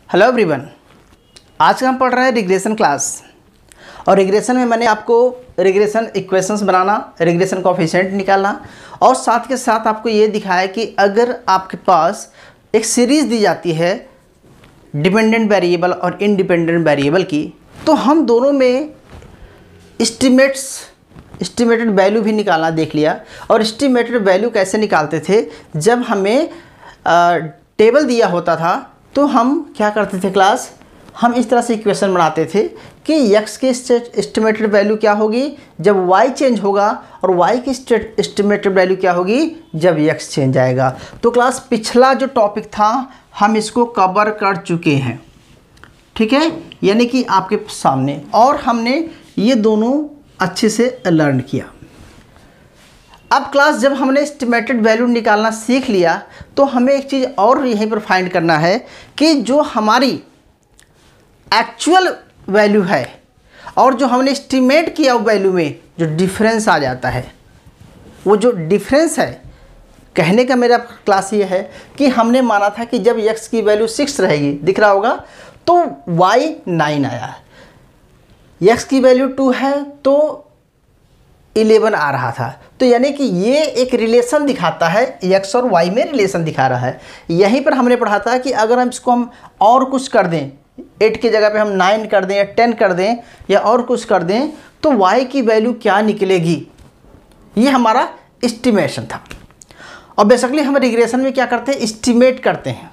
Hello everyone, आज हम पढ़ रहे हैं रिग्रेशन क्लास। और रिग्रेशन में मैंने आपको रिग्रेशन इक्वेशंस बनाना, रिग्रेशन कोएफिशिएंट निकालना और साथ के साथ आपको ये दिखाया कि अगर आपके पास एक सीरीज़ दी जाती है डिपेंडेंट वेरिएबल और इंडिपेंडेंट वेरिएबल की, तो हम दोनों में एस्टिमेटेड वैल्यू भी निकालना देख लिया। और एस्टिमेटेड वैल्यू कैसे निकालते थे, जब हमें टेबल दिया होता था तो हम क्या करते थे क्लास, हम इस तरह से इक्वेशन बनाते थे कि x की एस्टिमेटेड वैल्यू क्या होगी जब y चेंज होगा और y की एस्टिमेटेड वैल्यू क्या होगी जब x चेंज आएगा। तो क्लास पिछला जो टॉपिक था हम इसको कवर कर चुके हैं, ठीक है, यानी कि आपके सामने, और हमने ये दोनों अच्छे से लर्न किया। अब क्लास जब हमने एस्टिमेटेड वैल्यू निकालना सीख लिया तो हमें एक चीज़ और यहीं पर फाइंड करना है कि जो हमारी एक्चुअल वैल्यू है और जो हमने एस्टिमेट किया वैल्यू में जो डिफरेंस आ जाता है, वो जो डिफरेंस है, कहने का मेरा क्लास ये है कि हमने माना था कि जब x की वैल्यू 6 रहेगी, दिख रहा होगा, तो y 9 आया, x की वैल्यू 2 है तो 11 आ रहा था। तो यानी कि ये एक रिलेशन दिखाता है, x और y में रिलेशन दिखा रहा है। यहीं पर हमने पढ़ा था कि अगर हम इसको हम और कुछ कर दें, 8 की जगह पे हम 9 कर दें या 10 कर दें या और कुछ कर दें, तो y की वैल्यू क्या निकलेगी, ये हमारा एस्टिमेशन था। और बेसिकली हम रिग्रेशन में क्या करते हैं, एस्टिमेट करते हैं।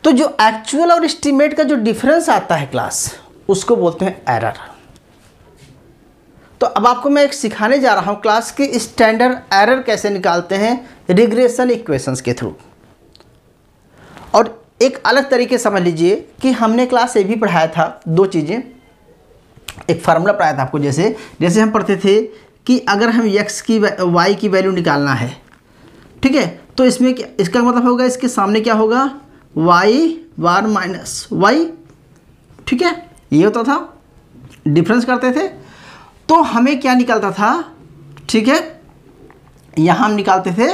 तो जो एक्चुअल और एस्टिमेट का जो डिफरेंस आता है क्लास, उसको बोलते हैं एरर। तो अब आपको मैं एक सिखाने जा रहा हूँ क्लास की स्टैंडर्ड एरर कैसे निकालते हैं रिग्रेशन इक्वेशंस के थ्रू। और एक अलग तरीके समझ लीजिए कि हमने क्लास ये भी पढ़ाया था, दो चीज़ें, एक फार्मूला पढ़ाया था आपको, जैसे हम पढ़ते थे कि अगर हम y की वैल्यू निकालना है, ठीक है, तो इसमें इसका मतलब होगा इसके सामने क्या होगा, y बार माइनस y, ठीक है, ये होता था, डिफरेंस करते थे। तो हमें क्या निकलता था, ठीक है, यहाँ हम निकालते थे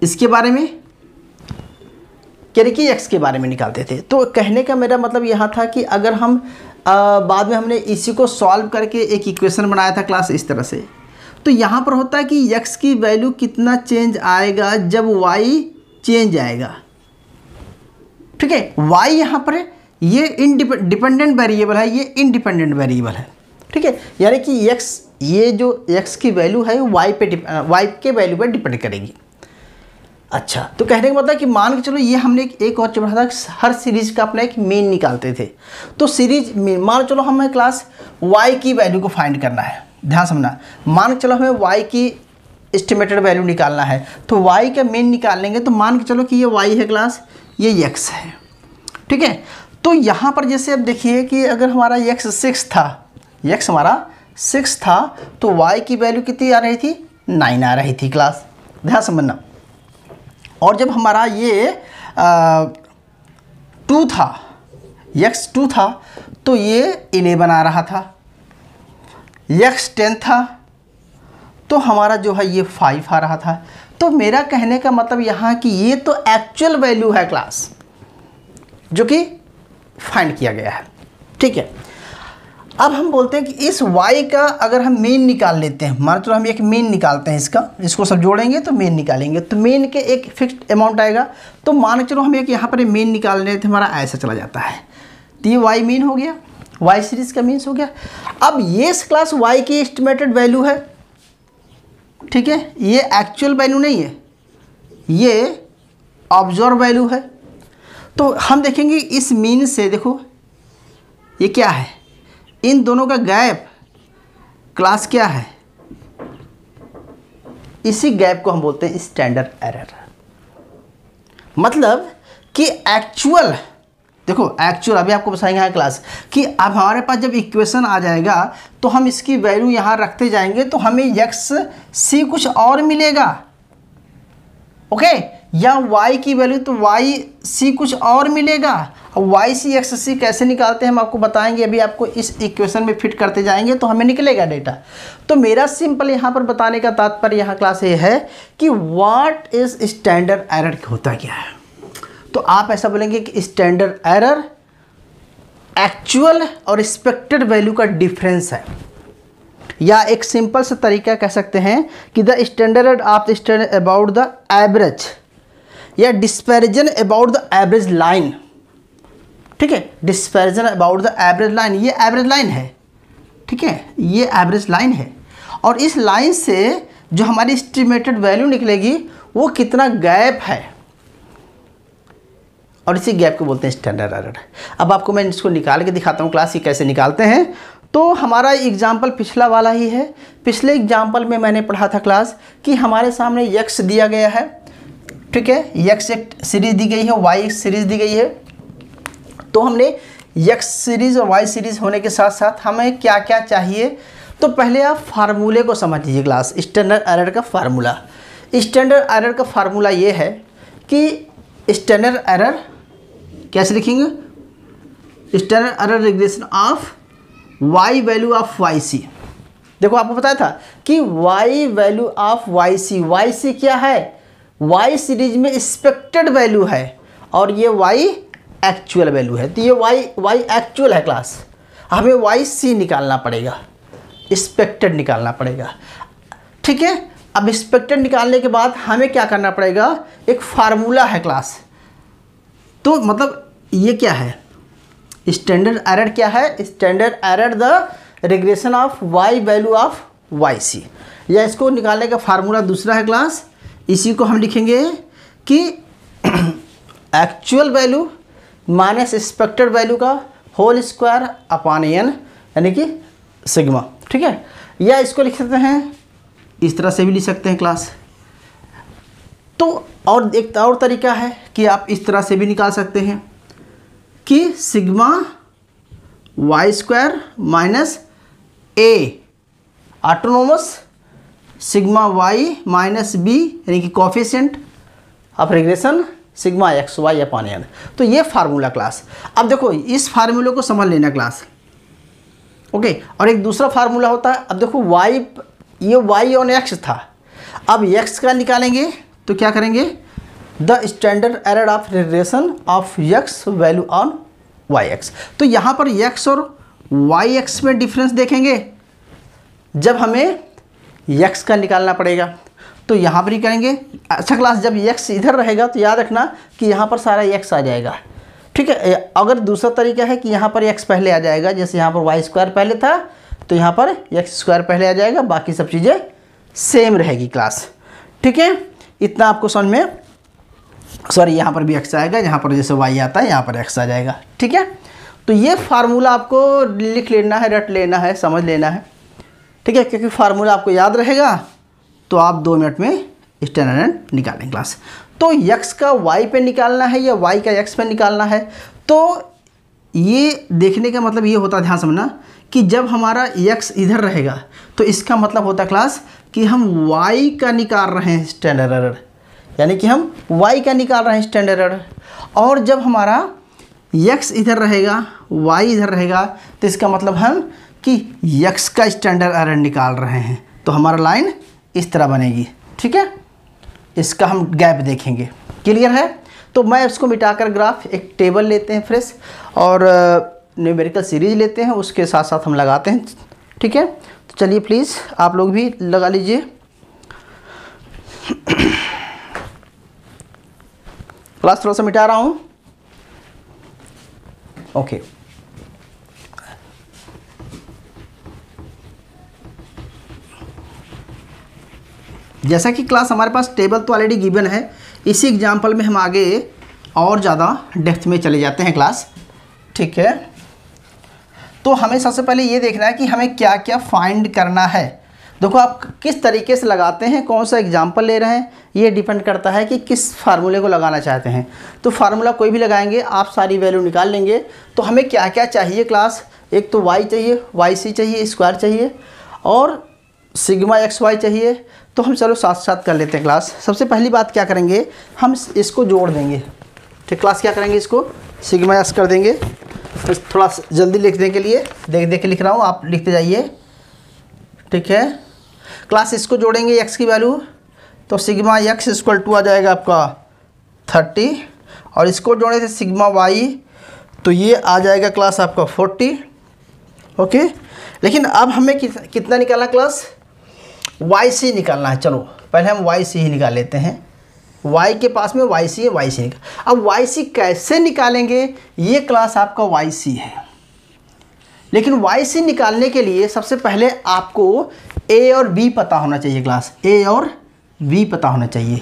इसके बारे में, कि x के बारे में निकालते थे। तो कहने का मेरा मतलब यहाँ था कि अगर हम बाद में हमने इसी को सॉल्व करके एक इक्वेशन बनाया था क्लास इस तरह से, तो यहाँ पर होता है कि x की वैल्यू कितना चेंज आएगा जब y चेंज आएगा, ठीक है। y यहाँ पर ये डिपेंडेंट वेरिएबल है, ये इंडिपेंडेंट वेरिएबल है, ठीक है, यानी कि x, ये जो x की वैल्यू है y के वैल्यू पर डिपेंड करेगी। अच्छा, तो कहने का मतलब कि मान के चलो ये हमने एक और पढ़ा था, हर सीरीज़ का अपना एक मीन निकालते थे। तो सीरीज मीन, मान चलो हमें क्लास y की वैल्यू को फाइंड करना है, ध्यान समझना, मान के चलो हमें y की एस्टिमेटेड वैल्यू निकालना है, तो y का मीन निकाल लेंगे। तो मान के चलो कि ये y है क्लास, ये x है, ठीक है। तो यहाँ पर जैसे अब देखिए कि अगर हमारा x 6 था, x हमारा 6 था, तो y की वैल्यू कितनी आ रही थी, 9 आ रही थी क्लास, ध्यान समझना। और जब हमारा ये 2 था, x 2 था, तो ये 11 आ रहा था, x 10 था, तो हमारा जो है ये 5 आ रहा था। तो मेरा कहने का मतलब यहाँ कि ये तो एक्चुअल वैल्यू है क्लास, जो कि फाइंड किया गया है, ठीक है। अब हम बोलते हैं कि इस y का अगर हम मीन निकाल लेते हैं, मान चलो हम एक मीन निकालते हैं इसको सब जोड़ेंगे तो मीन निकालेंगे, तो मीन के एक फिक्स्ड अमाउंट आएगा। तो मान के चलो हम एक यहाँ पर मीन निकालने थे, हमारा ऐसा चला जाता है, तो ये y मीन हो गया, y सीरीज़ का मीन्स हो गया। अब ये क्लास y की एस्टिमेटेड वैल्यू है, ठीक है, ये एक्चुअल वैल्यू नहीं है, ये ऑब्जर्व वैल्यू है। तो हम देखेंगे इस मीन से, देखो ये क्या है, इन दोनों का गैप क्लास क्या है, इसी गैप को हम बोलते हैं स्टैंडर्ड एरर। मतलब कि एक्चुअल, देखो एक्चुअल अभी आपको बताएंगे क्लास कि अब हमारे पास जब इक्वेशन आ जाएगा तो हम इसकी वैल्यू यहाँ रखते जाएंगे, तो हमें x c कुछ और मिलेगा, ओके, या y की वैल्यू तो y c कुछ और मिलेगा। और y c x c कैसे निकालते हैं हम आपको बताएंगे, अभी आपको इस इक्वेशन में फिट करते जाएंगे तो हमें निकलेगा डेटा। तो मेरा सिंपल यहाँ पर बताने का तात्पर्य यहाँ क्लास ये है कि व्हाट इज स्टैंडर्ड एरर होता क्या है। तो आप ऐसा बोलेंगे कि स्टैंडर्ड एरर एक्चुअल और एक्सपेक्टेड वैल्यू का डिफरेंस है, या एक सिंपल सा तरीका कह सकते हैं कि the standard of the standard about the average, या डिस्पैरिजन अबाउट द एवरेज लाइन। ठीक है, डिस्पैरिजन अबाउट द एवरेज लाइन, ये एवरेज लाइन है। ठीक है, ये एवरेज लाइन है, और इस लाइन से जो हमारी एस्टिमेटेड वैल्यू निकलेगी वो कितना गैप है, और इसी गैप को बोलते हैं स्टैंडर्ड एरर। अब आपको मैं इसको निकाल के दिखाता हूँ क्लास, ये कैसे निकालते हैं। तो हमारा एग्जाम्पल पिछला वाला ही है। पिछले एग्जाम्पल में मैंने पढ़ा था क्लास कि हमारे सामने यक्स दिया गया है। ठीक है, यक्स एक सीरीज़ दी गई है, वाई एक सीरीज़ दी गई है। तो हमने यक्स सीरीज़ और वाई सीरीज़ होने के साथ साथ हमें क्या क्या चाहिए, तो पहले आप फार्मूले को समझ लीजिए क्लास। स्टैंडर्ड एरर का फार्मूला, स्टैंडर्ड एरर का फार्मूला ये है कि स्टैंडर्ड एरर कैसे लिखेंगे, standard error regression of Y value of Y C. देखो आपको बताया था कि Y value of Y C, Y C क्या है, वाई सीरीज में एक्सपेक्टेड वैल्यू है और ये वाई एक्चुअल वैल्यू है। तो ये वाई एक्चुअल है क्लास, हमें वाई सी निकालना पड़ेगा, एक्सपेक्टेड निकालना पड़ेगा। ठीक है, अब एक्सपेक्टेड निकालने के बाद हमें क्या करना पड़ेगा, एक फार्मूला है क्लास। तो मतलब ये क्या है, स्टैंडर्ड एरर क्या है, standard error the regression of Y value of Y C, या इसको निकालने का फार्मूला दूसरा है क्लास। इसी को हम लिखेंगे कि actual value minus expected value का होल स्क्वायर अपॉन एन, यानी कि सिग्मा। ठीक है, या इसको लिख सकते हैं, इस तरह से भी लिख सकते हैं क्लास। तो और एक और तरीका है कि आप इस तरह से भी निकाल सकते हैं कि sigma Y square minus A autonomous sigma Y minus B, यानी कि coefficient of regression sigma X Y upon N. तो ये फार्मूला क्लास। अब देखो इस फार्मूले को समझ लेना क्लास। ओके, और एक दूसरा फार्मूला होता है, अब देखो वाई, ये वाई ऑन एक्स था, अब एक्स का निकालेंगे तो क्या करेंगे, the standard error of regression of X value on Y X. तो यहाँ पर एक्स और वाई एक्स में डिफरेंस देखेंगे जब हमें एक्स का निकालना पड़ेगा, तो यहाँ पर ही करेंगे। अच्छा क्लास, जब एक्स इधर रहेगा तो याद रखना कि यहाँ पर सारा एक्स आ जाएगा। ठीक है, अगर दूसरा तरीका है कि यहाँ पर एक्स पहले आ जाएगा, जैसे यहाँ पर वाई स्क्वायर पहले था तो यहाँ पर एक्स स्क्वायर पहले आ जाएगा, बाकी सब चीज़ें सेम रहेगी क्लास। ठीक है, इतना आपको समझ में, सॉरी यहाँ पर भी एक्स आएगा, यहाँ पर जैसे वाई आता है यहाँ पर एक्स आ जाएगा। ठीक है, तो ये फार्मूला आपको लिख लेना है, रट लेना है, समझ लेना है। ठीक है, क्योंकि फार्मूला आपको याद रहेगा तो आप 2 मिनट में स्टैंडर्ड निकालें क्लास। तो एक्स का वाई पे निकालना है या वाई का एक्स पे निकालना है, तो ये देखने का मतलब ये होता है, ध्यान समझना, कि जब हमारा एक्स इधर रहेगा तो इसका मतलब होता है क्लास कि हम वाई का निकाल रहे हैं स्टैंडर्ड एरर, यानी कि हम वाई का निकाल रहे हैं स्टैंडर्ड एरर। और जब हमारा एक्स इधर रहेगा, वाई इधर रहेगा, तो इसका मतलब हम कि एक्स का स्टैंडर्ड एरर निकाल रहे हैं। तो हमारा लाइन इस तरह बनेगी। ठीक है, इसका हम गैप देखेंगे। क्लियर है? तो मैं इसको मिटाकर ग्राफ एक टेबल लेते हैं फ्रेश, और न्यूमेरिकल सीरीज लेते हैं, उसके साथ साथ हम लगाते हैं। ठीक है, तो चलिए प्लीज़ आप लोग भी लगा लीजिए। क्लास थोड़ा सा मिटा रहा हूँ। ओके, जैसा कि क्लास हमारे पास टेबल तो ऑलरेडी गिवन है, इसी एग्जाम्पल में हम आगे और ज़्यादा डेप्थ में चले जाते हैं क्लास। ठीक है, तो हमें सबसे पहले ये देखना है कि हमें क्या क्या फाइंड करना है। देखो आप किस तरीके से लगाते हैं, कौन सा एग्जाम्पल ले रहे हैं, ये डिपेंड करता है कि किस फार्मूले को लगाना चाहते हैं। तो फार्मूला कोई भी लगाएंगे, आप सारी वैल्यू निकाल लेंगे। तो हमें क्या क्या चाहिए क्लास, एक तो वाई चाहिए, वाई सी चाहिए, स्क्वायर चाहिए, और सिग्मा एक्स वाई चाहिए। तो हम चलो साथ साथ कर लेते हैं क्लास। सबसे पहली बात क्या करेंगे, हम इसको जोड़ देंगे। ठीक क्लास, क्या करेंगे, इसको सिग्मा एक्स कर देंगे। तो थोड़ा जल्दी लिखने के लिए देख देख के लिख रहा हूँ, आप लिखते जाइए। ठीक है क्लास, इसको जोड़ेंगे एक्स की वैल्यू, तो सिग्मा एक्स इक्वल टू आ जाएगा आपका 30, और इसको जोड़े थे सिग्मा वाई, तो ये आ जाएगा क्लास आपका 40। ओके, लेकिन अब हमें कितना निकालना क्लास, वाई सी निकालना है। चलो पहले हम वाई सी ही निकाल लेते हैं। y के पास में वाई सी है, वाई सी निकाल। अब वाई सी कैसे निकालेंगे, ये क्लास आपका वाई सी है। लेकिन वाई सी निकालने के लिए सबसे पहले आपको a और b पता होना चाहिए क्लास, a और b पता होना चाहिए।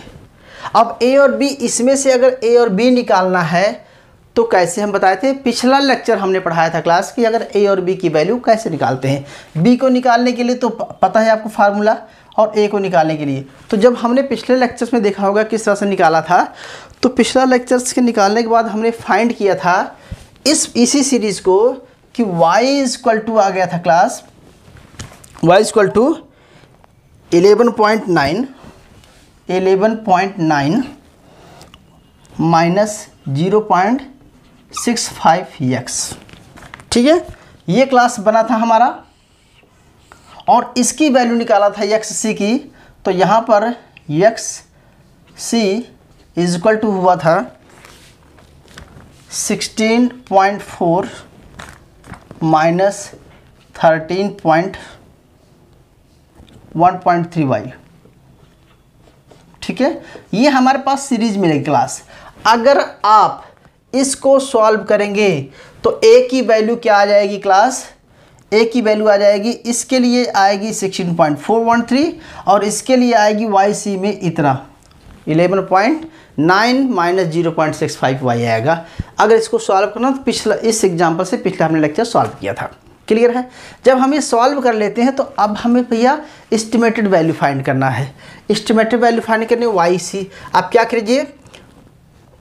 अब a और b, इसमें से अगर a और b निकालना है तो कैसे हम बताए थे, पिछला लेक्चर हमने पढ़ाया था क्लास कि अगर a और b की वैल्यू कैसे निकालते हैं। b को निकालने के लिए तो पता है आपको फार्मूला, और a को निकालने के लिए तो जब हमने पिछले लेक्चर्स में देखा होगा किस तरह से निकाला था, तो पिछला लेक्चर्स के निकालने के बाद हमने फाइंड किया था इसी सीरीज़ को कि y इक्वल टू आ गया था class, y equal to 11.9 minus 0.65x। ठीक है, ये क्लास बना था हमारा, और इसकी वैल्यू निकाला था एक्स सी की। तो यहाँ पर X C is equal to हुआ था 16.4 माइनस 13.1.3y। ठीक है, ये हमारे पास सीरीज मिलेगी क्लास। अगर आप इसको सॉल्व करेंगे तो a की वैल्यू क्या आ जाएगी क्लास, a की वैल्यू आ जाएगी, इसके लिए आएगी 16.413 और इसके लिए आएगी वाई सी में इतना 11.9 माइनस 0.65y आएगा। अगर इसको सॉल्व करना तो पिछला, इस एग्जांपल से पिछला हमने लेक्चर सॉल्व किया था। क्लियर है, जब हम ये सॉल्व कर लेते हैं तो अब हमें भैया एस्टिमेटेड वैल्यू फाइंड करना है। एस्टिमेटेड वैल्यू फाइंड करने वाई सी, आप क्या कीजिए,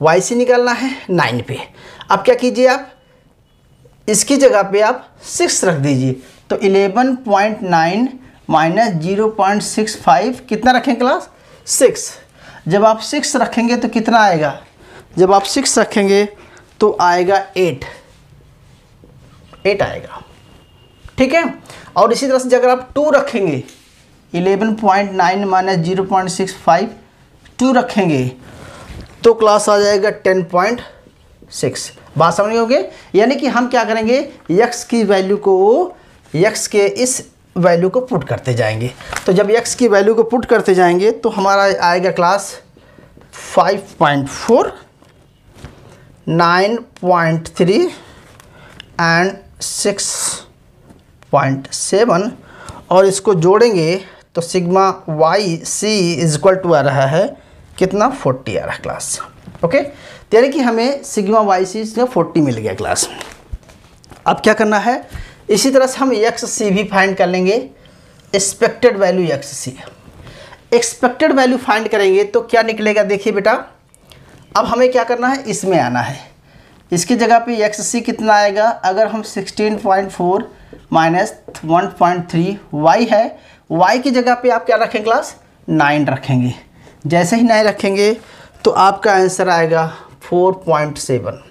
वाई सी निकालना है 9 पे। अब क्या कीजिए, आप इसकी जगह पे आप 6 रख दीजिए, तो 11.9 माइनस 0.65 कितना रखें क्लास, 6। जब आप 6 रखेंगे तो कितना आएगा, जब आप 6 रखेंगे तो आएगा 8 आएगा। ठीक है, और इसी तरह से अगर आप 2 रखेंगे, 11.9 माइनस 0.65 2 रखेंगे तो क्लास आ जाएगा 10.6। बात समझ होगे, यानी कि हम क्या करेंगे, x की वैल्यू को, x के इस वैल्यू को पुट करते जाएंगे। तो जब x की वैल्यू को पुट करते जाएंगे तो हमारा आएगा क्लास 5.4, 9.3 एंड 6.7, और इसको जोड़ेंगे तो sigma Y C is equal to आ रहा है कितना, 40 आ रहा है क्लास। ओके, यानी कि हमें सिग्मा वाई सी 40 मिल गया क्लास। अब क्या करना है, इसी तरह से हम एक्स सी भी फाइंड कर लेंगे, एक्सपेक्टेड वैल्यू एक्स सी। एक्सपेक्टेड वैल्यू फाइंड करेंगे तो क्या निकलेगा, देखिए बेटा, अब हमें क्या करना है, इसमें आना है। इसकी जगह पे एक्स सी कितना आएगा, अगर हम 16.4 माइनस 1.3 वाई है, वाई की जगह पे आप क्या रखें क्लास, 9 रखेंगे। जैसे ही 9 रखेंगे तो आपका आंसर आएगा 4.7।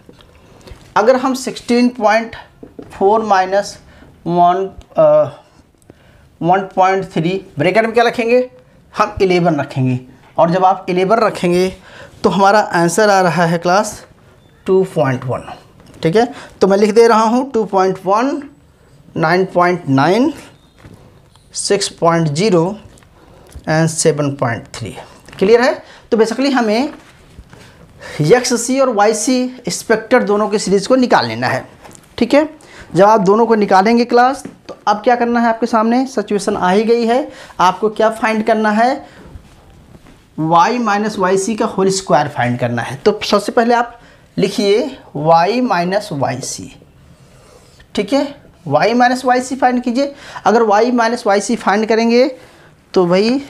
अगर हम 16.4 माइनस 1.3 ब्रैकेट में क्या रखेंगे, हम 11 रखेंगे, और जब आप 11 रखेंगे तो हमारा आंसर आ रहा है क्लास 2.1। ठीक है, तो मैं लिख दे रहा हूँ 2.1, 9.9, 6.0 एंड 7.3। क्लियर है, तो बेसिकली हमें एक्स सी और वाई सी एक्सपेक्टेड दोनों के सीरीज़ को निकाल लेना है। ठीक है, जब आप दोनों को निकालेंगे क्लास तो अब क्या करना है, आपके सामने सिचुएशन आ ही गई है। आपको क्या फाइंड करना है, y माइनस वाई सी का होल स्क्वायर फाइंड करना है। तो सबसे पहले आप लिखिए y माइनस वाई सी। ठीक है, y minus Y C find कीजिए। अगर y minus Y C find करेंगे तो भाई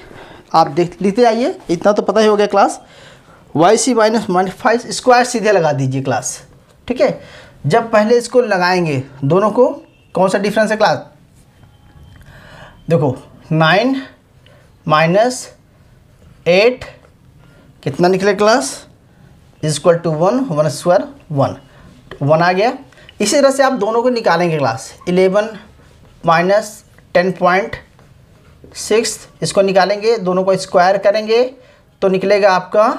आप लिखते आइए, इतना तो पता ही हो गया class, Y C minus 5 square सीधे लगा दीजिए क्लास। ठीक है, जब पहले इसको लगाएंगे दोनों को, कौन सा डिफरेंस है क्लास, देखो 9 माइनस 8 कितना निकले क्लास, इक्वल टू 1, 1 स्क्वायर 1 आ गया। इसी तरह से आप दोनों को निकालेंगे क्लास, 11 माइनस 10.6, इसको निकालेंगे, दोनों को स्क्वायर करेंगे तो निकलेगा आपका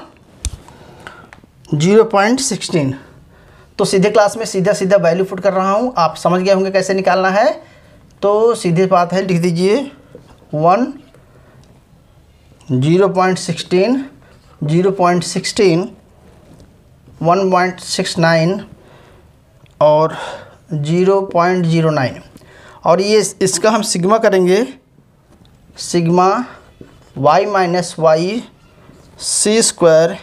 0.16। तो सीधे क्लास में सीधा सीधा वैल्यू पुट कर रहा हूँ, आप समझ गए होंगे कैसे निकालना है। तो सीधी बात है, लिख दीजिए 1 0.16 0.16 1.69 और 0.09। और ये इसका हम सिग्मा करेंगे, sigma y minus Y C square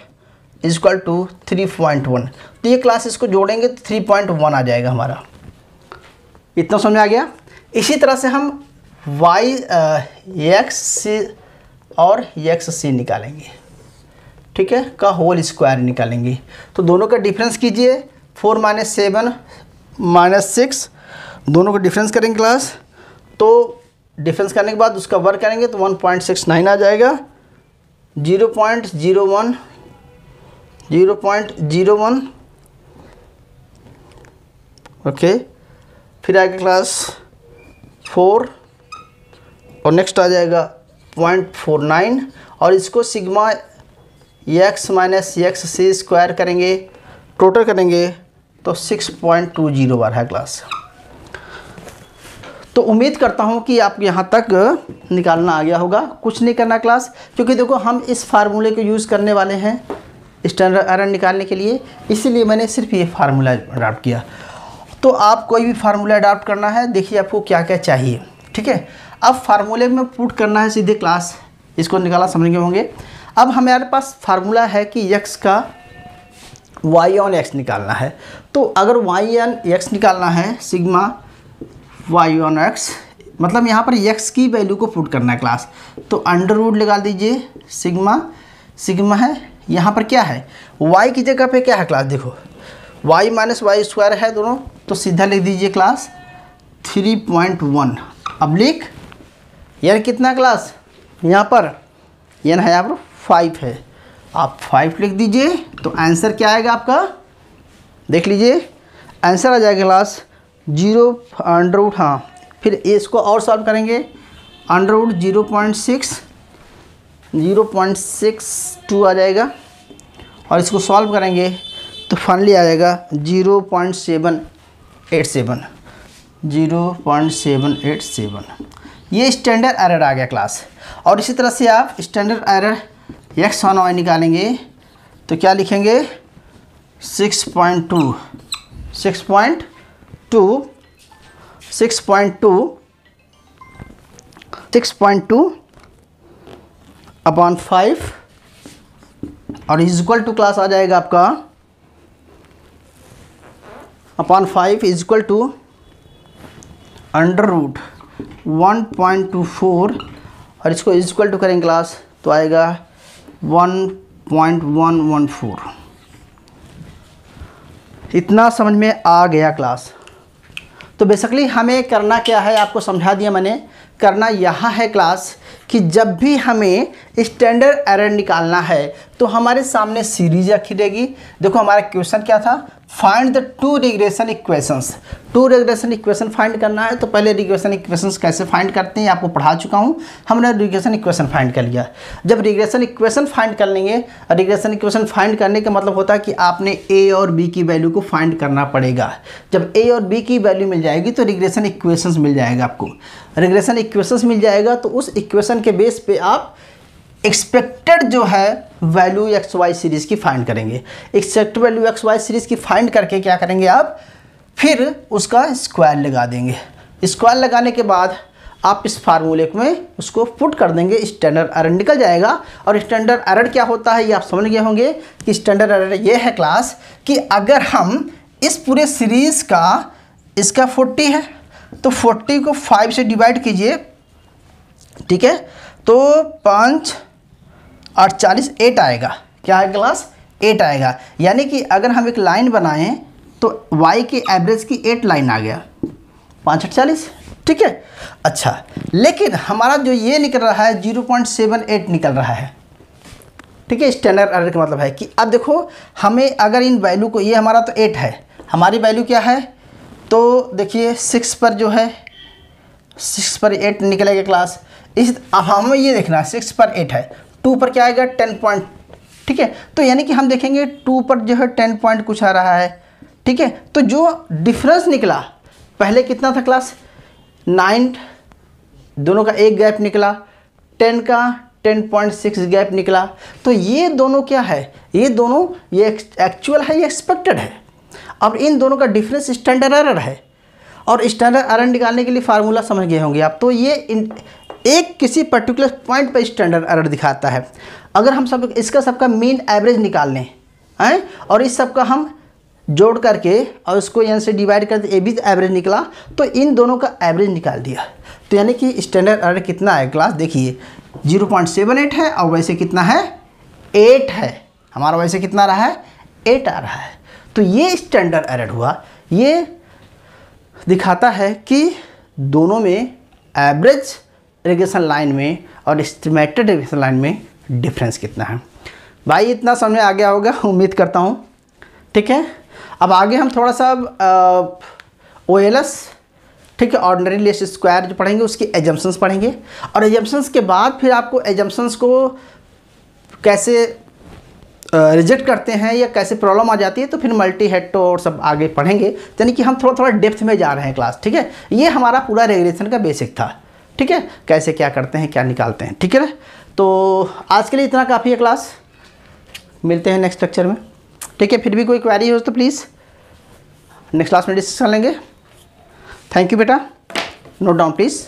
is equal to 3.1। तो ये क्लास इसको जोड़ेंगे तो 3.1 आ जाएगा हमारा। इतना समझ में आ गया। इसी तरह से हम y एक्स सी और एक्स सी निकालेंगे, ठीक है, का होल स्क्वायर निकालेंगे। तो दोनों का डिफरेंस कीजिए, 4 - 7 - 6, दोनों का डिफरेंस करेंगे क्लास। तो डिफरेंस करने के बाद उसका वर्क करेंगे तो 1.69 आ जाएगा। 0.01 ओके। फिर आएगा क्लास 4 और नेक्स्ट आ जाएगा 0.49 और इसको सिग्मा x माइनस एक्स सी स्क्वायर करेंगे, टोटल करेंगे तो 6.20 बार है क्लास। तो उम्मीद करता हूँ कि आप यहाँ तक निकालना आ गया होगा। कुछ नहीं करना क्लास, क्योंकि देखो हम इस फार्मूले को यूज़ करने वाले हैं स्टैंडर्ड एरर निकालने के लिए, इसीलिए मैंने सिर्फ ये फार्मूला अडॉप्ट किया। तो आप कोई भी फार्मूला अडॉप्ट करना है, देखिए आपको क्या क्या चाहिए, ठीक है। अब फार्मूले में पुट करना है सीधे क्लास, इसको निकाला समझ गए होंगे। अब हमारे पास फार्मूला है कि x का y ऑन x निकालना है। तो अगर y ऑन x निकालना है, सिग्मा y ऑन x, मतलब यहाँ पर x की वैल्यू को पुट करना है क्लास। तो अंडर रूट लगा दीजिए, सिग्मा है, यहाँ पर क्या है y की जगह पे क्या है क्लास, देखो y माइनस वाई स्क्वायर है दोनों, तो सीधा लिख दीजिए क्लास 3.1 अब्लिक यार कितना क्लास, यहाँ पर यन है, यहाँ पर 5 है, आप 5 लिख दीजिए। तो आंसर क्या आएगा आपका, देख लीजिए आंसर आ जाएगा क्लास 0 अंडर रूट, हाँ फिर इसको और सॉल्व करेंगे, अंडर रूट 0.62 आ जाएगा और इसको सॉल्व करेंगे तो फाइनली आ जाएगा 0.787। ये स्टैंडर्ड एरर आ गया क्लास। और इसी तरह से आप standard error X on Y निकालेंगे तो क्या लिखेंगे 6.2 अपॉन 5 और इज इक्वल टू क्लास आ जाएगा आपका upon 5 is equal to under root 1.24 और इसको इज इक्वल टू करेंगे क्लास तो आएगा 1.114। इतना समझ में आ गया क्लास। तो बेसिकली हमें करना क्या है आपको समझा दिया मैंने। करना यहाँ है क्लास कि जब भी हमें स्टैंडर्ड एरर निकालना है तो हमारे सामने सीरीज रखी रहेगी। देखो हमारा क्वेश्चन क्या था, find the two regression equations. Two regression equation find करना है तो पहले रिग्रेशन इक्वेशंस कैसे फाइंड करते हैं आपको पढ़ा चुका हूँ। हमने रिग्रेशन इक्वेशन फाइंड कर लिया। जब रिग्रेशन इक्वेशन फाइंड कर लेंगे, रिग्रेशन इक्वेशन फाइंड करने का मतलब होता है कि आपने ए और बी की वैल्यू को फाइंड करना पड़ेगा। जब ए और बी की वैल्यू मिल जाएगी तो रिग्रेशन इक्वेशंस मिल जाएगा आपको। रिग्रेशन इक्वेशंस मिल जाएगा तो उस इक्वेशन के बेस पे आप एक्सपेक्टेड जो है वैल्यू एक्स वाई सीरीज़ की फाइंड करेंगे। Expected value X Y series की फाइंड करके क्या करेंगे आप, फिर उसका स्क्वायर लगा देंगे। स्क्वायर लगाने के बाद आप इस फार्मूले में उसको पुट कर देंगे, स्टैंडर्ड एरर निकल जाएगा। और स्टैंडर्ड एरर क्या होता है ये आप समझ गए होंगे कि स्टैंडर्ड एरर ये है क्लास कि अगर हम इस पूरे सीरीज़ का इसका 40 है तो 40 को 5 से डिवाइड कीजिए, ठीक है, तो 5 और 40 8 आएगा। क्या आएगा क्लास, 8 आएगा। यानी कि अगर हम एक लाइन बनाएं तो y के एवरेज की 8 लाइन आ गया, 5 और 40, ठीक है। अच्छा, लेकिन हमारा जो ये निकल रहा है 0.78 निकल रहा है, ठीक है। स्टैंडर्ड एरर का मतलब है कि अब देखो हमें अगर इन वैल्यू को, ये हमारा तो 8 है, हमारी वैल्यू क्या है, तो देखिए 6 पर जो है 6 पर 8 निकलेगा क्लास। इस अब हमें ये देखना है 6 पर 8 है, 2 पर क्या आएगा ठीक है। तो यानी कि हम देखेंगे 2 पर जो है 10 पॉइंट कुछ आ रहा है, ठीक है। तो जो डिफरेंस निकला पहले कितना था क्लास 9, दोनों का एक गैप निकला, 10 का 10.6 गैप निकला। तो ये दोनों क्या है, ये दोनों ये एक्चुअल है, ये एक्सपेक्टेड है। अब इन दोनों का डिफरेंस स्टैंडर्ड एरर है, और स्टैंडर्ड एरर निकालने के लिए फार्मूला समझ गए होंगे आप। तो ये एक किसी पर्टिकुलर पॉइंट पर स्टैंडर्ड एरर दिखाता है। अगर हम सब इसका सबका मीन एवरेज निकाल लें हैं, और इस सब का हम जोड़ करके और उसको यहाँ से डिवाइड कर ए भी एवरेज निकला, तो इन दोनों का एवरेज निकाल दिया। तो यानी कि स्टैंडर्ड एरर कितना है क्लास, देखिए 0.78 है, और वैसे कितना है 8 है, हमारा वैसे कितना रहा है 8 आ रहा है। तो ये स्टैंडर्ड एरर हुआ, ये दिखाता है कि दोनों में एवरेज रिग्रेशन लाइन में और एस्टिमेटेड रिग्रेशन लाइन में डिफरेंस कितना है। भाई इतना समझ आ गया होगा उम्मीद करता हूँ, ठीक है। अब आगे हम थोड़ा सा OLS, ठीक है, ऑर्डिनरी लीस्ट स्क्वायर जो पढ़ेंगे उसकी एजम्पशंस पढ़ेंगे, और एजम्पशंस के बाद फिर आपको एजम्पशंस को कैसे रिजेक्ट करते हैं या कैसे प्रॉब्लम आ जाती है, तो फिर मल्टी हेड तो और सब आगे पढ़ेंगे। यानी कि हम थोड़ा थोड़ा डेप्थ में जा रहे हैं क्लास, ठीक है। ये हमारा पूरा रेगुलेशन का बेसिक था, ठीक है, कैसे क्या करते हैं क्या निकालते हैं, ठीक है ना। तो आज के लिए इतना काफ़ी है क्लास, मिलते हैं नेक्स्ट लेक्चर में, ठीक है। फिर भी कोई क्वेरी हो तो प्लीज़ नेक्स्ट क्लास में डिस्कस कर लेंगे। थैंक यू बेटा, नोट डाउन प्लीज़।